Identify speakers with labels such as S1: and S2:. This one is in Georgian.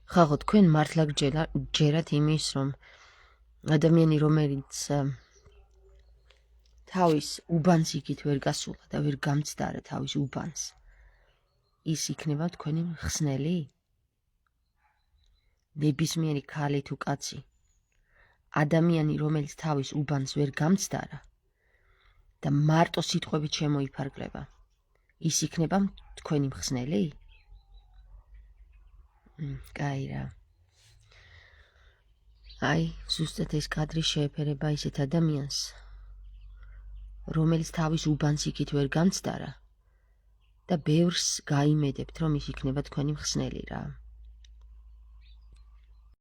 S1: ხახო თქვენ მართლა ჯერათ იმის, რომ ადამიანი, რომელიც თავის უბანს იქით ვერ გასულა და ვერ გამცდარა თავის უბანს, ის იქნება თქვენი მხსნელი? ნებისმიერი ქალი თუ კაცი, ადამიანი, რომელიც თავის უბანს ვერ გამცდარა და მარტო სიტყვებით შემოიფარგლება, ის იქნება თქვენი მხსნელი? კაი რა. აი, ზუსტად ეს კადრი შეეფერება ისეთ ადამიანს, რომელიც თავის უბანს იქით ვერ გამცდარა და ბევრს გაიმედებთ, რომ ის იქნება თქვენი მხსნელი რა.